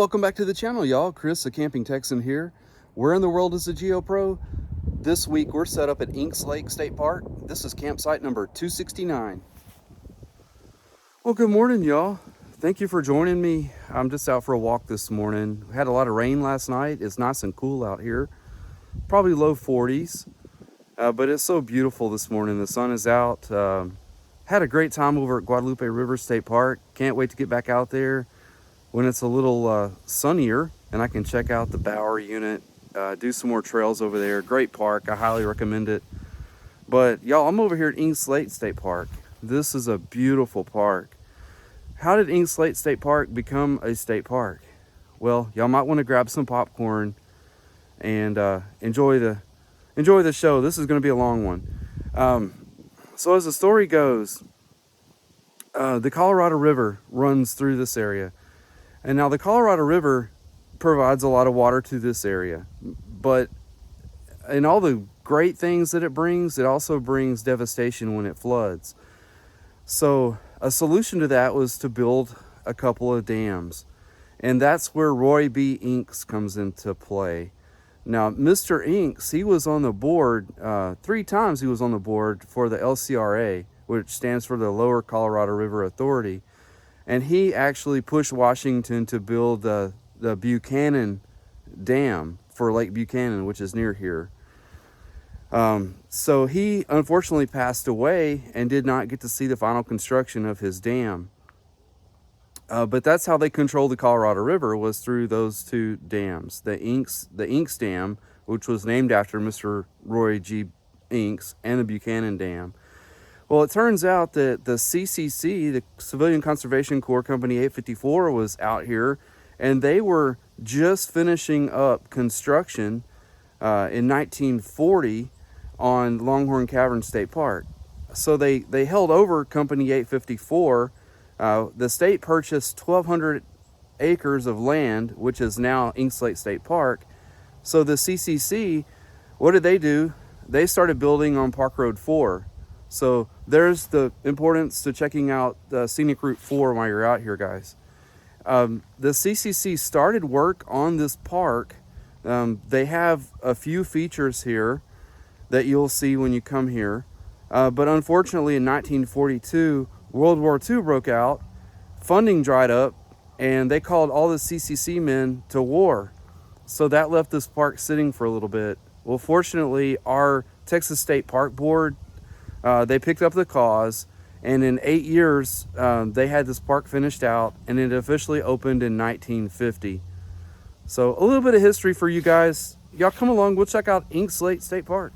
welcome back to the channel, y'all. Chris, the Camping Texan here. Where in the world is the GeoPro? This week we're set up at Inks Lake State Park. This is campsite number 269. Well, good morning, y'all. Thank you for joining me. I'm just out for a walk this morning. We had a lot of rain last night. It's nice and cool out here. Probably low 40s, but it's so beautiful this morning. The sun is out. Had a great time over at Guadalupe River State Park. Can't wait to get back out there when it's a little sunnier and I can check out the Bower unit, do some more trails over there. Great park, I highly recommend it. But y'all, I'm over here at Inks Lake State Park. This is a beautiful park. How did Inks Lake State Park become a state park? Well, y'all might want to grab some popcorn and enjoy the show. This is going to be a long one. So as the story goes, the Colorado River runs through this area. And now the Colorado River provides a lot of water to this area, but in all the great things that it brings, it also brings devastation when it floods. So a solution to that was to build a couple of dams, and that's where Roy B. Inks comes into play. Now, Mr. Inks, he was on the board, 3 times he was on the board for the LCRA, which stands for the Lower Colorado River Authority. And he actually pushed Washington to build the Buchanan Dam for Lake Buchanan, which is near here. So he unfortunately passed away and did not get to see the final construction of his dam. But that's how they controlled the Colorado River, was through those 2 dams. The Inks Dam, which was named after Mr. Roy G. Inks, and the Buchanan Dam. Well, it turns out that the CCC, the Civilian Conservation Corps Company 854, was out here, and they were just finishing up construction in 1940 on Longhorn Cavern State Park. So they held over Company 854. The state purchased 1,200 acres of land, which is now Inks Lake State Park. So the CCC, what did they do? They started building on Park Road 4. So there's the importance to checking out the Scenic Route 4 while you're out here, guys. The CCC started work on this park. They have a few features here that you'll see when you come here. But unfortunately in 1942, World War II broke out, funding dried up, and they called all the CCC men to war. So that left this park sitting for a little bit. Well, fortunately, our Texas State Park Board, they picked up the cause, and in 8 years, they had this park finished out, and it officially opened in 1950. So a little bit of history for you guys. Y'all come along, we'll check out Inks Lake State Park.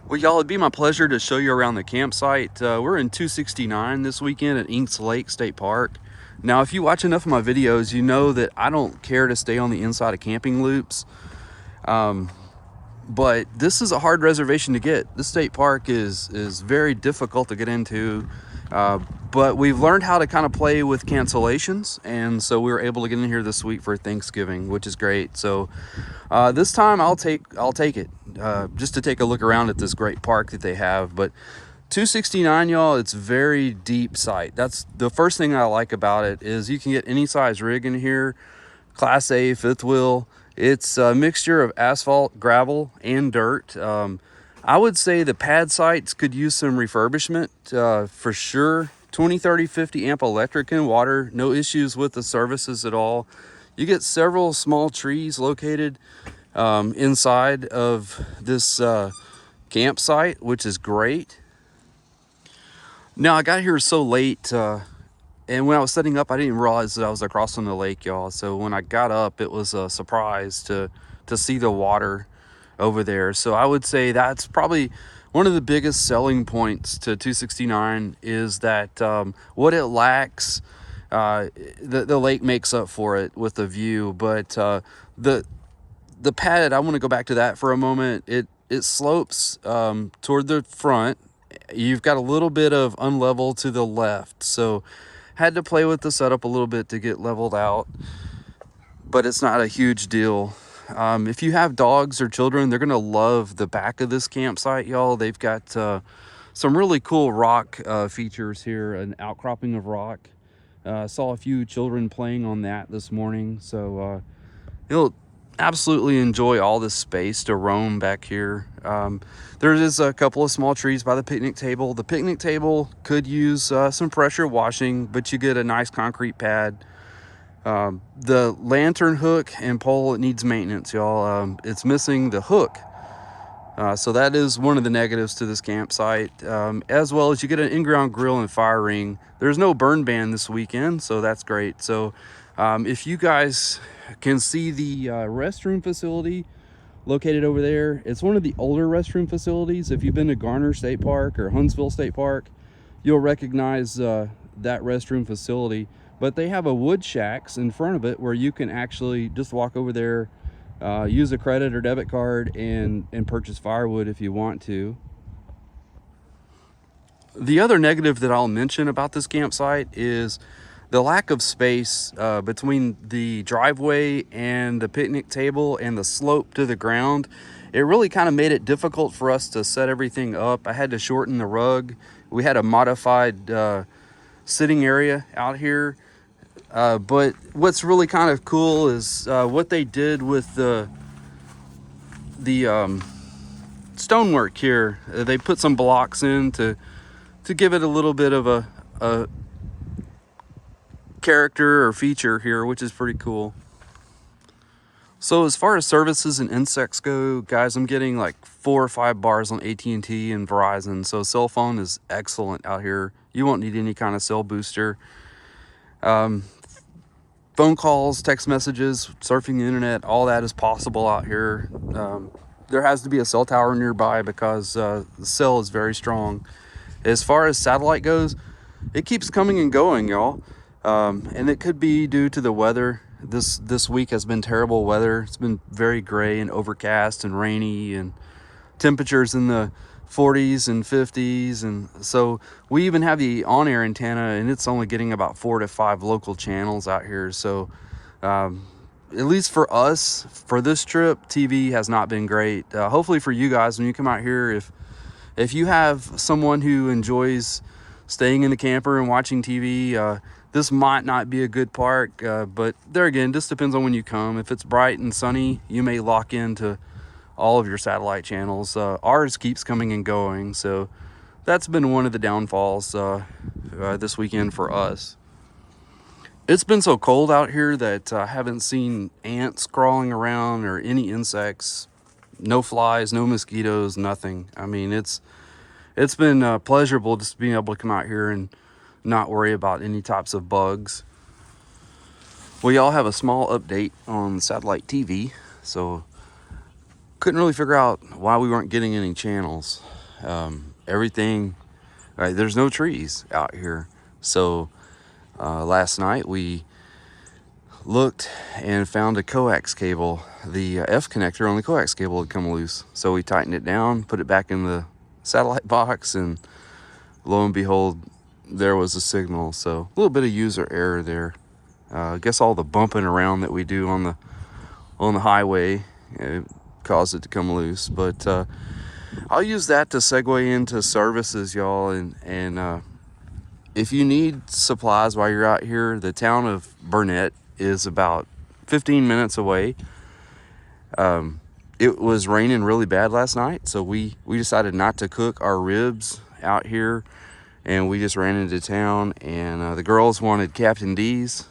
Well, y'all, it'd be my pleasure to show you around the campsite. We're in 269 this weekend at Inks Lake State Park. Now, if you watch enough of my videos, you know that I don't care to stay on the inside of camping loops. But this is a hard reservation to get. This state park is very difficult to get into, but we've learned how to kind of play with cancellations, and so we were able to get in here this week for Thanksgiving, which is great. So this time I'll take it just to take a look around at this great park that they have. But 269, y'all, it's very deep site. That's the first thing I like about it, is you can get any size rig in here, Class A, 5th wheel. It's a mixture of asphalt, gravel, and dirt. I would say the pad sites could use some refurbishment for sure. 20, 30, 50 amp electric and water. No issues with the services at all. You get several small trees located inside of this campsite, which is great. Now, I got here so late, and when I was setting up, I didn't realize that I was across from the lake, y'all. So when I got up, it was a surprise to see the water over there. So I would say that's probably one of the biggest selling points to 269, is that what it lacks, the lake makes up for it with the view. But the pad, I want to go back to that for a moment. It slopes toward the front. You've got a little bit of unlevel to the left, so had to play with the setup a little bit to get leveled out, but it's not a huge deal. If you have dogs or children, they're gonna love the back of this campsite, y'all. They've got some really cool rock features here, an outcropping of rock Saw a few children playing on that this morning, so you'll absolutely enjoy all this space to roam back here. There is a couple of small trees by the picnic table. The picnic table could use some pressure washing, but you get a nice concrete pad. The lantern hook and pole, it needs maintenance, y'all. It's missing the hook. So that is one of the negatives to this campsite, as well as you get an in-ground grill and fire ring. There's no burn ban this weekend, so that's great. So if you guys can see the restroom facility located over there, it's one of the older restroom facilities. If you've been to Garner State Park or Huntsville State Park, you'll recognize that restroom facility. But they have a wood shacks in front of it where you can actually just walk over there, use a credit or debit card and purchase firewood if you want to. The other negative that I'll mention about this campsite is the lack of space between the driveway and the picnic table and the slope to the ground. It really kind of made it difficult for us to set everything up. I had to shorten the rug. We had a modified sitting area out here. But what's really kind of cool is what they did with the stonework here. They put some blocks in to give it a little bit of a character or feature here, which is pretty cool. So as far as services and insects go, guys, I'm getting like 4 or 5 bars on AT&T and Verizon. So cell phone is excellent out here. You won't need any kind of cell booster. Phone calls, text messages, surfing the internet, all that is possible out here. There has to be a cell tower nearby because the cell is very strong. As far as satellite goes, it keeps coming and going, y'all. And it could be due to the weather. This week has been terrible weather. It's been very gray and overcast and rainy, and temperatures in the 40s and 50s. And so we even have the on-air antenna, and it's only getting about 4 to 5 local channels out here. So at least for us, for this trip, TV has not been great. Hopefully for you guys, when you come out here, if you have someone who enjoys staying in the camper and watching TV, this might not be a good park, but there again, just depends on when you come. If it's bright and sunny, you may lock into all of your satellite channels. Ours keeps coming and going, so that's been one of the downfalls this weekend for us. It's been so cold out here that I haven't seen ants crawling around or any insects. No flies, no mosquitoes, nothing. I mean, it's been pleasurable just being able to come out here and not worry about any types of bugs. We all have a small update on satellite TV, so couldn't really figure out why we weren't getting any channels. Everything, right, there's no trees out here. So last night we looked and found a coax cable. The F connector on the coax cable had come loose. So we tightened it down, put it back in the satellite box, and lo and behold, there was a signal. So a little bit of user error there. I guess all the bumping around that we do on the highway caused it to come loose. But I'll use that to segue into services, y'all. And if you need supplies while you're out here, the town of Burnett is about 15 minutes away. It was raining really bad last night, so we decided not to cook our ribs out here, and we just ran into town, and the girls wanted Captain D's,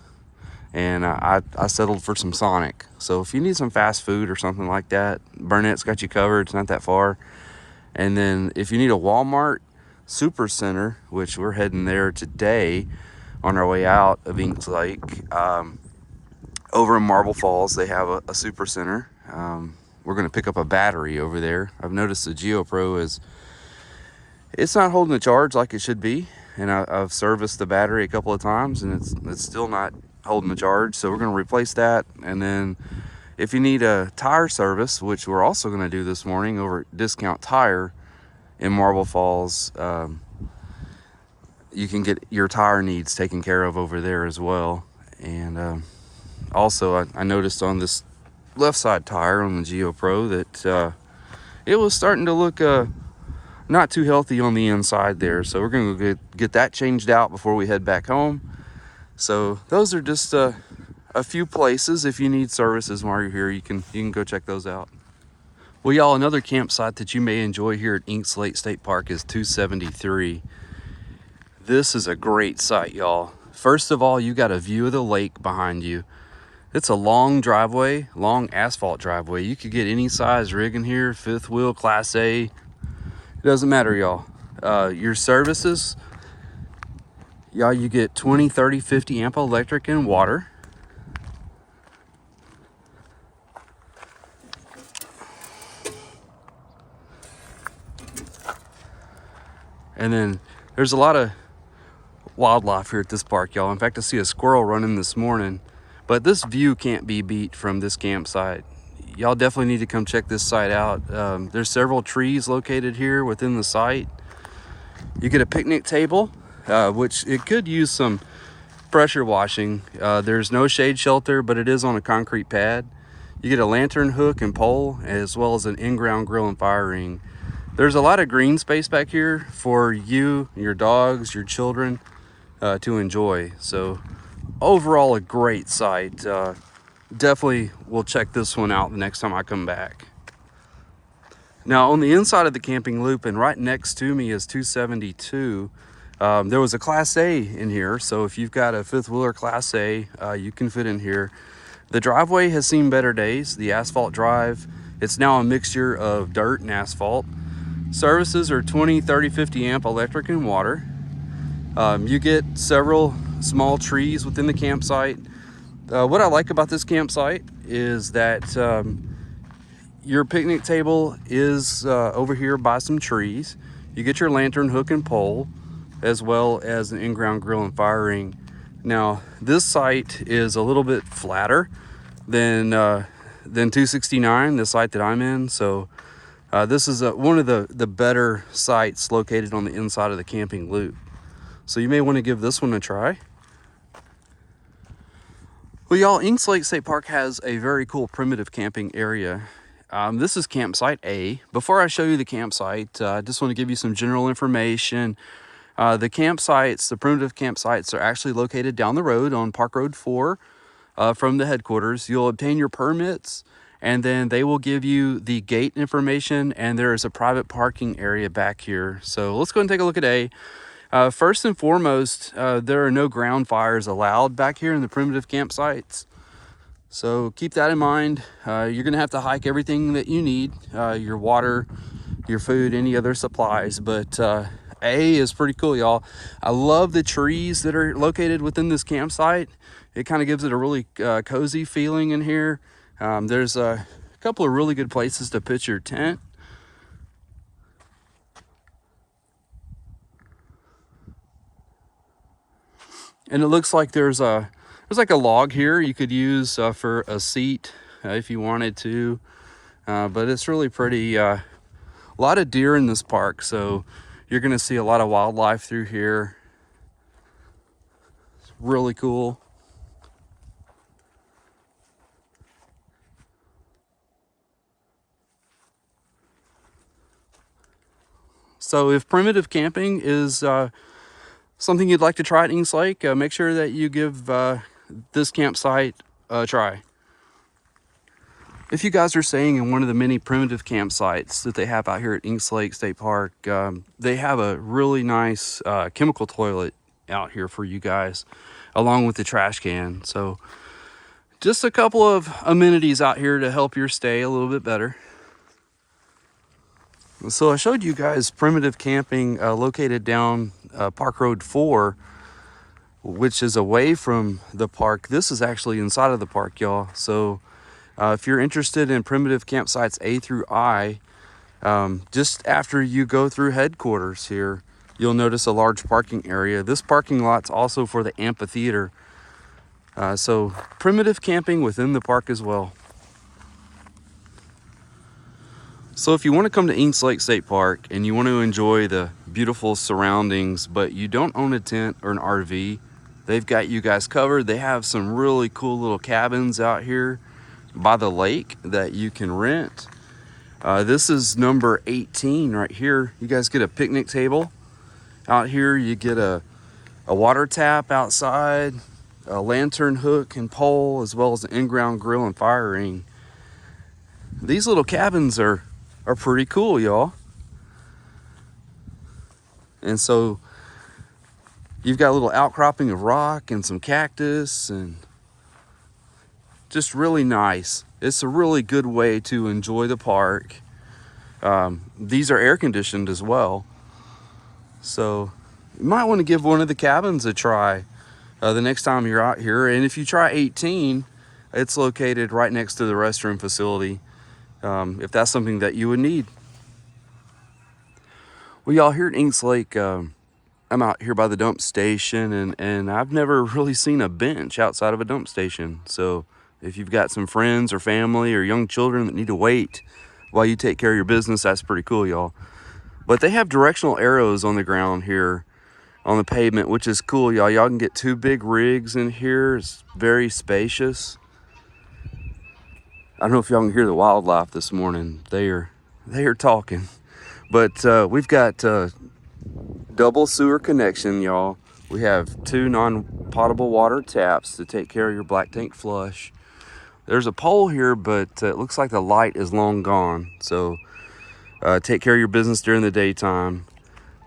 and I settled for some Sonic. So if you need some fast food or something like that, Burnett's got you covered. It's not that far. And then if you need a Walmart Super Center, which we're heading there today on our way out of Inks Lake, over in Marble Falls, they have a Super Center. We're going to pick up a battery over there. I've noticed the GeoPro it's not holding the charge like it should be, and I've serviced the battery a couple of times, and it's still not holding the charge. So we're going to replace that. And then if you need a tire service, which we're also going to do this morning over at Discount Tire in Marble Falls, you can get your tire needs taken care of over there as well. And also I noticed on this left side tire on the GeoPro that it was starting to look not too healthy on the inside there. So we're going to get that changed out before we head back home. So those are just a few places. If you need services while you're here, you can go check those out. Well, y'all, another campsite that you may enjoy here at Inks Lake State Park is 273. This is a great site, y'all. First of all, you got a view of the lake behind you. It's a long driveway, long asphalt driveway. You could get any size rig in here, fifth wheel, Class A. It doesn't matter, y'all. Your services, y'all, you get 20, 30, 50 amp electric and water. And then there's a lot of wildlife here at this park, y'all. In fact, I see a squirrel running this morning, but this view can't be beat from this campsite. Y'all definitely need to come check this site out. There's several trees located here within the site. You get a picnic table, which it could use some pressure washing. There's no shade shelter, but it is on a concrete pad. You get a lantern hook and pole, as well as an in-ground grill and fire ring. There's a lot of green space back here for you, your dogs, your children to enjoy. So overall, a great site. Definitely will check this one out the next time I come back. Now, on the inside of the camping loop and right next to me is 272. There was a Class A in here, so if you've got a fifth wheeler Class A, you can fit in here. The driveway has seen better days. The asphalt drive, it's now a mixture of dirt and asphalt. Services are 20, 30, 50 amp electric and water. You get several small trees within the campsite. What I like about this campsite is that your picnic table is over here by some trees. You get your lantern hook and pole, as well as an in-ground grill and fire ring. Now, this site is a little bit flatter than 269, the site that I'm in. So this is one of the better sites located on the inside of the camping loop. So you may want to give this one a try. Well, y'all, Inks Lake State Park has a very cool primitive camping area. This is campsite A. Before I show you the campsite, I just want to give you some general information. The campsites, the primitive campsites, are actually located down the road on Park Road 4 from the headquarters. You'll obtain your permits, and then they will give you the gate information, and there is a private parking area back here. So let's go and take a look at A. First and foremost, there are no ground fires allowed back here in the primitive campsites. So keep that in mind. You're gonna have to hike everything that you need, your water, your food, any other supplies. But A is pretty cool, y'all. I love the trees that are located within this campsite. It kind of gives it a really cozy feeling in here. There's a couple of really good places to pitch your tent. And it looks like there's like a log here you could use for a seat if you wanted to. But it's really pretty. A lot of deer in this park, so you're gonna see a lot of wildlife through here. It's really cool. So if primitive camping is something you'd like to try at Inks Lake, make sure that you give this campsite a try. If you guys are staying in one of the many primitive campsites that they have out here at Inks Lake State Park, they have a really nice chemical toilet out here for you guys, along with the trash can. So just a couple of amenities out here to help your stay a little bit better. So I showed you guys primitive camping located down Park Road 4, which is away from the park. This is actually inside of the park, y'all. So if you're interested in primitive campsites A through I, just after you go through headquarters here, you'll notice a large parking area. This parking lot's also for the amphitheater. So primitive camping within the park as well. So if you want to come to Inks Lake State Park and you want to enjoy the beautiful surroundings, but you don't own a tent or an RV, they've got you guys covered. They have some really cool little cabins out here by the lake that you can rent. This is number 18 right here. You guys get a picnic table out here. You get a water tap outside. a lantern hook and pole, as well as an in-ground grill and fire ring. These little cabins are pretty cool, y'all. And so you've got a little outcropping of rock and some cactus, and just really nice. It's a really good way to enjoy the park. These are air conditioned as well, so you might want to give one of the cabins a try the next time you're out here. And if you try 18, it's located right next to the restroom facility, if that's something that you would need. Well, y'all, here at Inks Lake, I'm out here by the dump station, and I've never really seen a bench outside of a dump station. So if you've got some friends or family or young children that need to wait while you take care of your business, that's pretty cool, y'all. But they have directional arrows on the ground here on the pavement, which is cool, y'all. Y'all can get 2 big rigs in here. It's very spacious. I don't know if y'all can hear the wildlife this morning. They are talking. But we've got double sewer connection, y'all. We have 2 non-potable water taps to take care of your black tank flush. There's a pole here, but it looks like the light is long gone. So take care of your business during the daytime.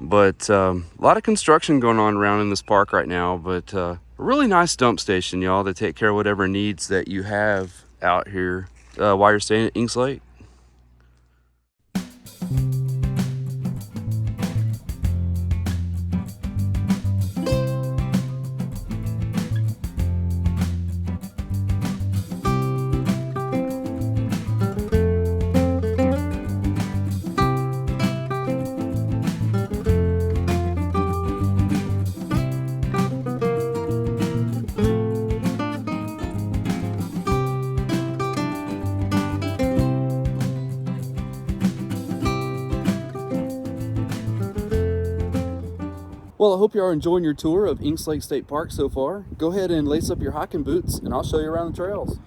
But a lot of construction going on around in this park right now. But a really nice dump station, y'all, to take care of whatever needs that you have out here while you're staying at Inks Lake. Well, I hope you are enjoying your tour of Inks Lake State Park so far. Go ahead and lace up your hiking boots, and I'll show you around the trails.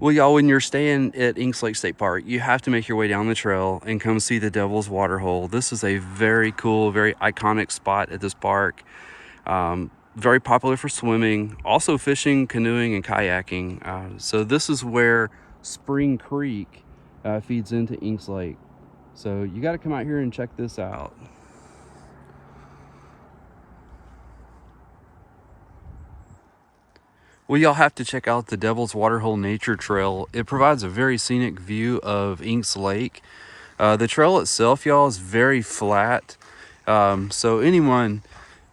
Well, y'all, when you're staying at Inks Lake State Park, you have to make your way down the trail and come see the Devil's Waterhole. This is a very cool, very iconic spot at this park. Very popular for swimming, also fishing, canoeing, and kayaking. So this is where Spring Creek feeds into Inks Lake. So you got to come out here and check this out. Well, y'all have to check out the Devil's Waterhole Nature Trail. It provides a very scenic view of Inks Lake. The trail itself, y'all, is very flat. So anyone,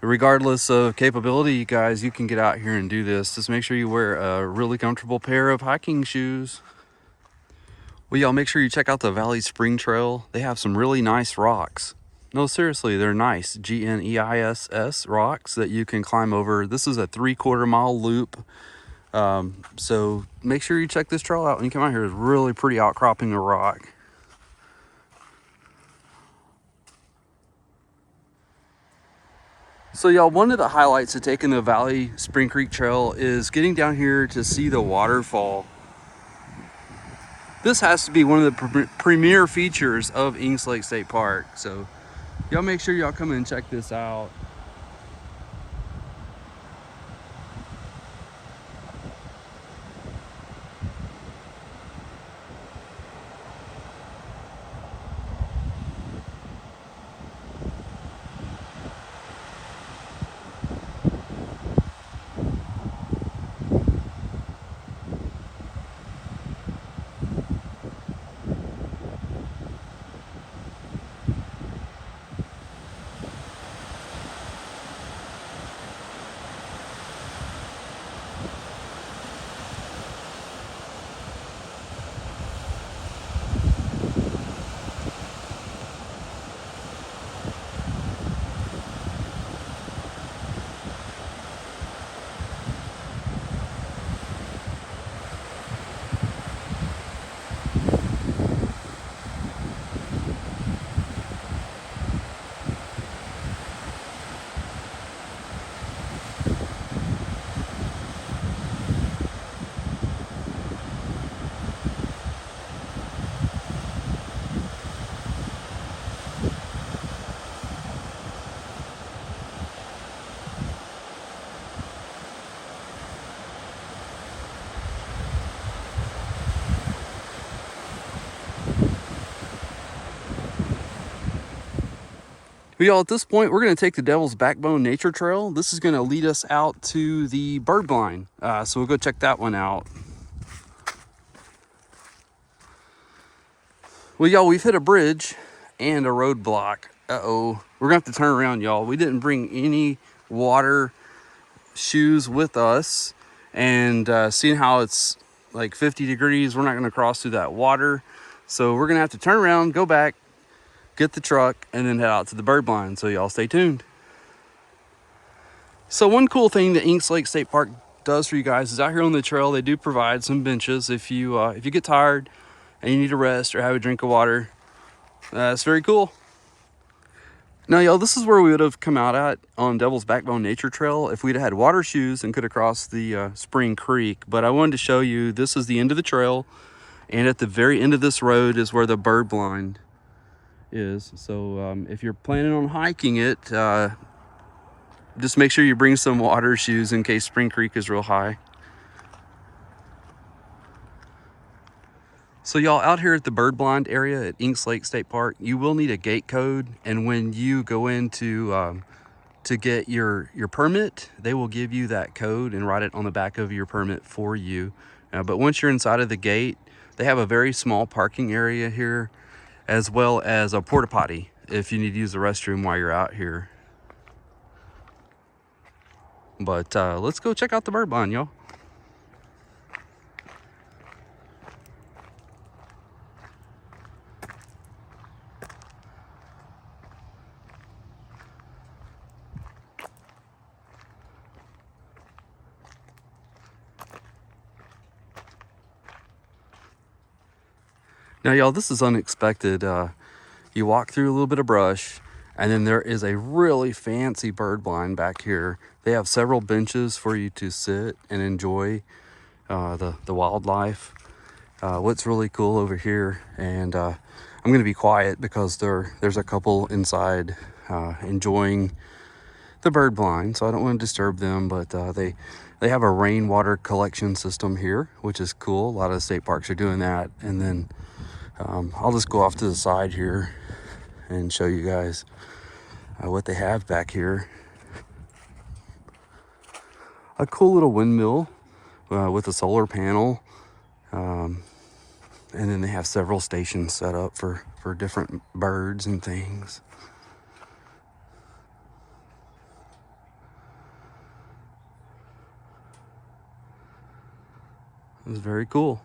regardless of capability, you guys, you can get out here and do this. Just make sure you wear a really comfortable pair of hiking shoes. Well, y'all, make sure you check out the Valley Spring Trail. They have some really nice rocks. No, seriously, they're nice. GNEISS rocks that you can climb over. This is a 3/4 mile loop. So make sure you check this trail out when you come out here. It's really pretty outcropping of rock. So y'all, one of the highlights of taking the Valley Spring Creek Trail is getting down here to see the waterfall. This has to be one of the premier features of Inks Lake State Park. So y'all make sure y'all come and check this out. Well, y'all, at this point, we're going to take the Devil's Backbone Nature Trail. This is going to lead us out to the bird blind. So we'll go check that one out. Well, y'all, we've hit a bridge and a roadblock. Uh-oh. We're going to have to turn around, y'all. We didn't bring any water shoes with us. And seeing how it's like 50 degrees, we're not going to cross through that water. So we're going to have to turn around, go back, get the truck, and then head out to the bird blind. So y'all stay tuned. So one cool thing that Inks Lake State Park does for you guys is out here on the trail, they do provide some benches if you get tired and you need to rest or have a drink of water. It's very cool. Now, y'all, this is where we would have come out at on Devil's Backbone Nature Trail if we'd had water shoes and could have crossed the Spring Creek. But I wanted to show you, this is the end of the trail, and at the very end of this road is where the bird blind is. So if you're planning on hiking it, just make sure you bring some water shoes in case Spring Creek is real high. So y'all, out here at the bird blind area at Inks Lake State Park, you will need a gate code, and when you go in to get your permit, they will give you that code and write it on the back of your permit for you. But once you're inside of the gate, they have a very small parking area here, as well as a porta potty if you need to use the restroom while you're out here. But let's go check out the bird blind, y'all. Now, y'all, this is unexpected. You walk through a little bit of brush, and then there is a really fancy bird blind back here. They have several benches for you to sit and enjoy the wildlife. What's really cool over here, and I'm going to be quiet because there's a couple inside enjoying the bird blind, so I don't want to disturb them, but they have a rainwater collection system here, which is cool. A lot of state parks are doing that. And then I'll just go off to the side here and show you guys what they have back here. A cool little windmill with a solar panel, and then they have several stations set up for different birds and things. It was very cool.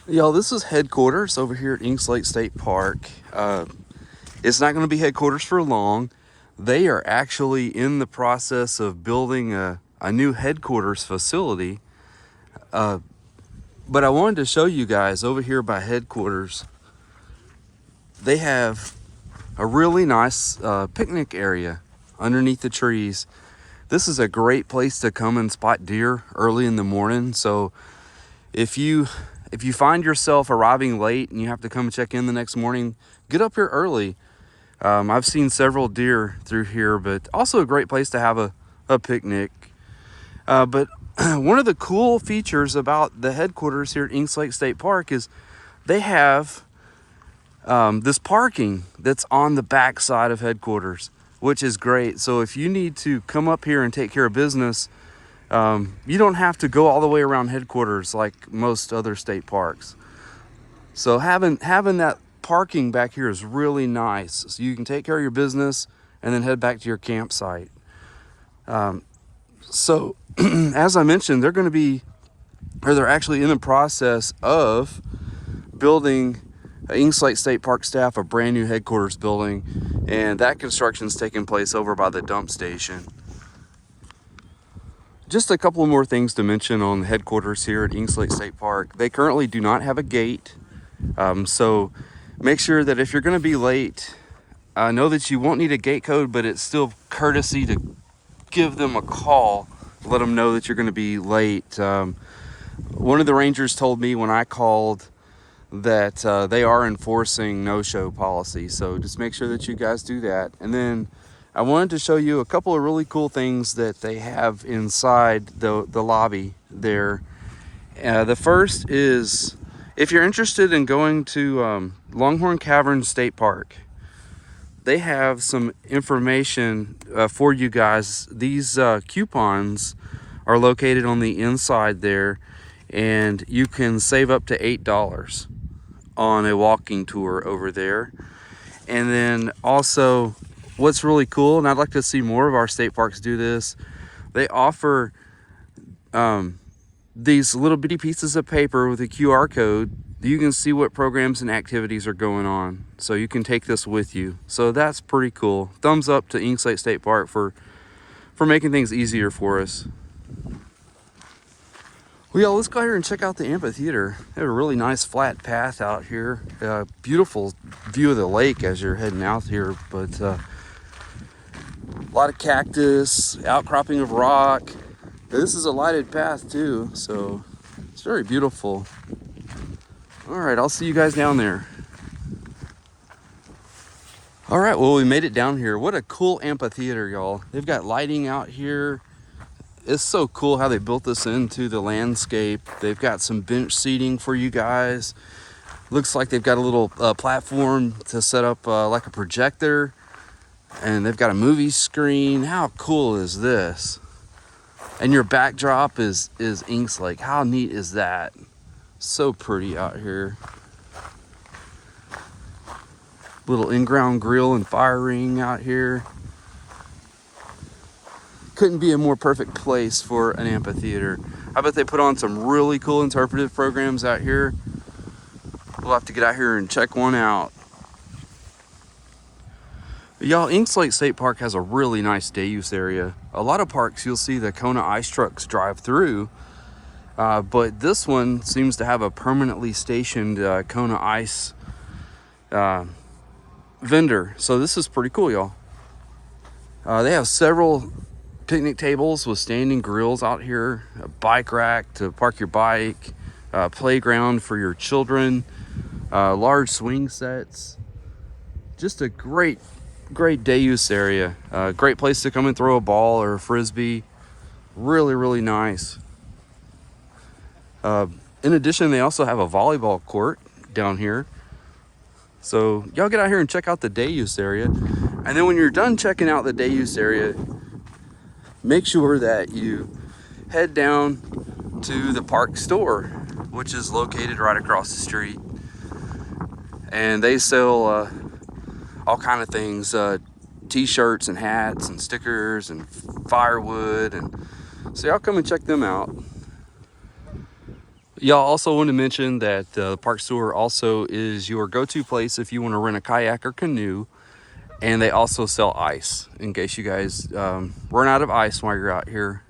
Y'all, this is headquarters over here at Inks Lake State Park. It's not going to be headquarters for long. They are actually in the process of building a new headquarters facility. But I wanted to show you guys over here by headquarters, they have a really nice picnic area underneath the trees. This is a great place to come and spot deer early in the morning. So if you find yourself arriving late and you have to come check in the next morning, get up here early. I've seen several deer through here, but also a great place to have a picnic. But one of the cool features about the headquarters here at Inks Lake State Park is they have this parking that's on the back side of headquarters, which is great. So if you need to come up here and take care of business, you don't have to go all the way around headquarters like most other state parks. So having that parking back here is really nice. So you can take care of your business and then head back to your campsite. So as I mentioned, they're actually in the process of building Inks Lake State Park staff a brand new headquarters building, and that construction is taking place over by the dump station. Just a couple more things to mention on the headquarters here at Inks Lake State Park. They currently do not have a gate, so make sure that if you're going to be late, know that you won't need a gate code, but it's still courtesy to give them a call, let them know that you're going to be late. One of the rangers told me when I called that they are enforcing no-show policy, so just make sure that you guys do that. And then I wanted to show you a couple of really cool things that they have inside the lobby there. The first is, if you're interested in going to Longhorn Cavern State Park, they have some information for you guys. These coupons are located on the inside there, and you can save up to $8 on a walking tour over there. And then also, what's really cool, and I'd like to see more of our state parks do this, they offer these little bitty pieces of paper with a QR code. You can see what programs and activities are going on, so you can take this with you. So that's pretty cool. Thumbs up to Inks Lake State Park for making things easier for us. Well, y'all, let's go here and check out the amphitheater. They have a really nice flat path out here. Beautiful view of the lake as you're heading out here, but a lot of cactus, outcropping of rock. This is a lighted path too, so it's very beautiful. All right, I'll see you guys down there. All right, well, we made it down here. What a cool amphitheater, y'all. They've got lighting out here. It's so cool how they built this into the landscape. They've got some bench seating for you guys. Looks like they've got a little platform to set up like a projector. And they've got a movie screen. How cool is this? And your backdrop is Inks Lake. How neat is that? So pretty out here. Little in-ground grill and fire ring out here. Couldn't be a more perfect place for an amphitheater. I bet they put on some really cool interpretive programs out here. We'll have to get out here and check one out. Y'all, Inks Lake State Park has a really nice day use area. A lot of parks you'll see the Kona ice trucks drive through, but this one seems to have a permanently stationed Kona ice vendor. So this is pretty cool, y'all. They have several picnic tables with standing grills out here, a bike rack to park your bike, playground for your children, large swing sets. Just a great day use area. Great place to come and throw a ball or a frisbee. Really, really nice. In addition, they also have a volleyball court down here. So y'all get out here and check out the day use area. And then when you're done checking out the day use area, make sure that you head down to the park store, which is located right across the street. And they sell all kind of things, t-shirts and hats and stickers and firewood, and so y'all come and check them out. Y'all also want to mention that the park store also is your go-to place if you want to rent a kayak or canoe, and they also sell ice in case you guys run out of ice while you're out here.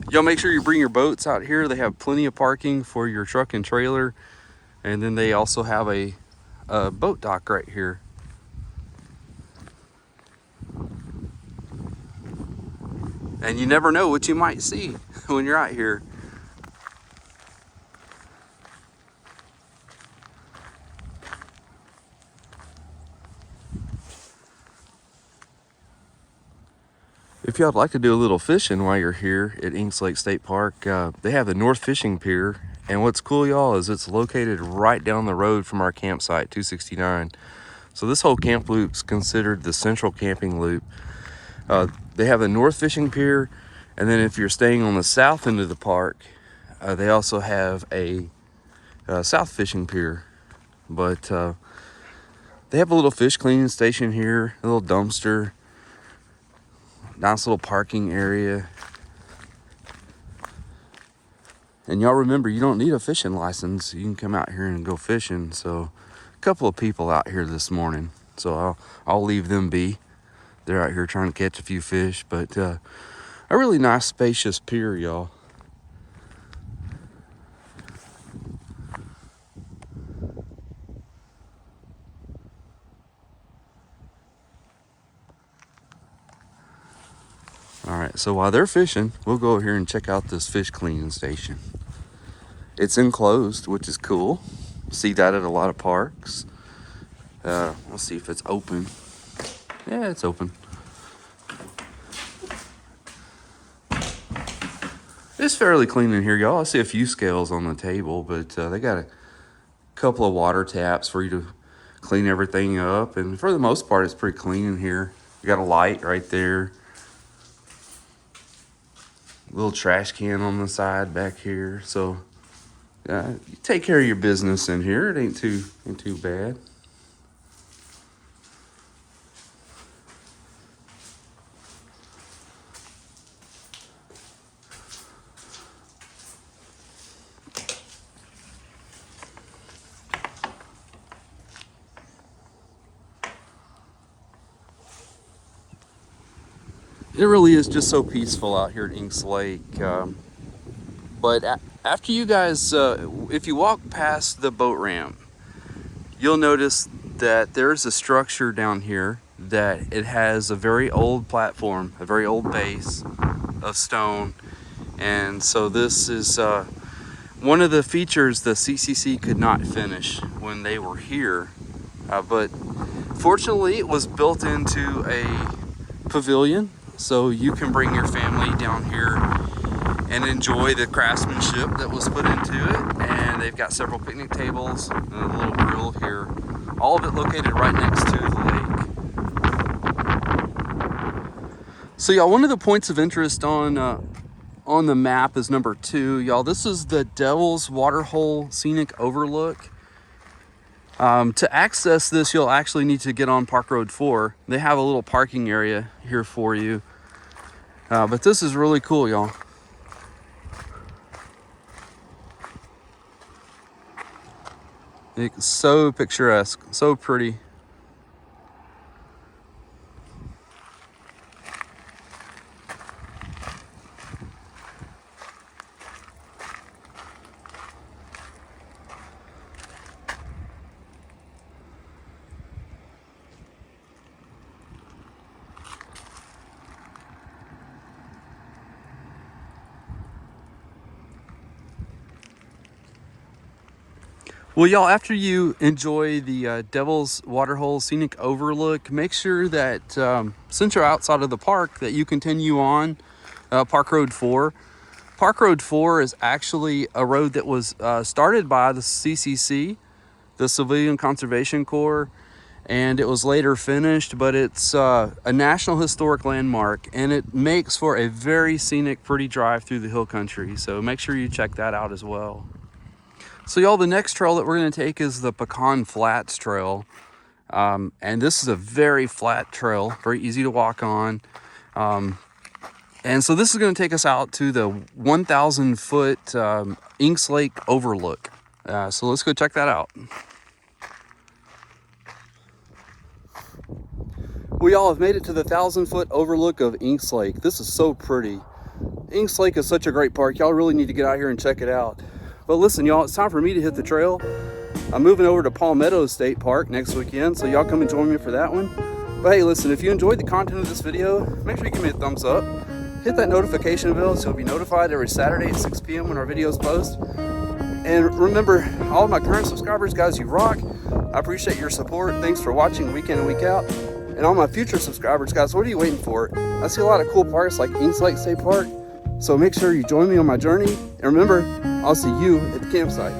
Y'all make sure you bring your boats out here. They have plenty of parking for your truck and trailer. And then they also have a boat dock right here. And you never know what you might see when you're out here. If y'all would like to do a little fishing while you're here at Inks Lake State Park, they have the North Fishing Pier. And what's cool, y'all, is it's located right down the road from our campsite, 269. So this whole camp loop's considered the central camping loop. They have the North Fishing Pier, and then if you're staying on the south end of the park, they also have a South Fishing Pier. But they have a little fish cleaning station here, a little dumpster, nice little parking area. And y'all remember, you don't need a fishing license. You can come out here and go fishing. So a couple of people out here this morning. So I'll leave them be. They're out here trying to catch a few fish. But a really nice, spacious pier, y'all. All right, so while they're fishing, we'll go over here and check out this fish cleaning station. It's enclosed, which is cool. See that at a lot of parks. Let's see if it's open. Yeah, it's open. It's fairly clean in here, y'all. I see a few scales on the table, but they got a couple of water taps for you to clean everything up. And for the most part, it's pretty clean in here. You got a light right there. Little trash can on the side back here. So you take care of your business in here. It ain't too bad. It really is just so peaceful out here at Inks Lake. But after you guys, if you walk past the boat ramp, you'll notice that there's a structure down here that it has a very old platform, a very old base of stone. And so this is one of the features the CCC could not finish when they were here. But fortunately, it was built into a pavilion. So you can bring your family down here and enjoy the craftsmanship that was put into it. And they've got several picnic tables and a little grill here. All of it located right next to the lake. So y'all, one of the points of interest on the map is number 2. Y'all, this is the Devil's Waterhole Scenic Overlook. To access this, you'll actually need to get on Park Road 4. They have a little parking area here for you. But this is really cool, y'all. It's so picturesque, so pretty. Well, y'all, after you enjoy the Devil's Waterhole Scenic Overlook, make sure that since you're outside of the park, that you continue on Park Road 4. Park Road 4 is actually a road that was started by the CCC, the Civilian Conservation Corps, and it was later finished, but it's a National Historic Landmark, and it makes for a very scenic, pretty drive through the hill country. So make sure you check that out as well. So y'all, the next trail that we're going to take is the Pecan Flats Trail. And this is a very flat trail, very easy to walk on. And so this is going to take us out to the 1,000 foot Inks Lake Overlook. So let's go check that out. We all have made it to the 1,000 foot overlook of Inks Lake. This is so pretty. Inks Lake is such a great park. Y'all really need to get out here and check it out. But listen, y'all, it's time for me to hit the trail. I'm moving over to Palmetto State Park next weekend, so y'all come and join me for that one. But hey, listen, if you enjoyed the content of this video, make sure you give me a thumbs up. Hit that notification bell so you'll be notified every Saturday at 6 p.m. when our videos post. And remember, all of my current subscribers, guys, you rock. I appreciate your support. Thanks for watching week in and week out. And all my future subscribers, guys, what are you waiting for? I see a lot of cool parks like Inks Lake State Park. So make sure you join me on my journey. And remember, I'll see you at the campsite.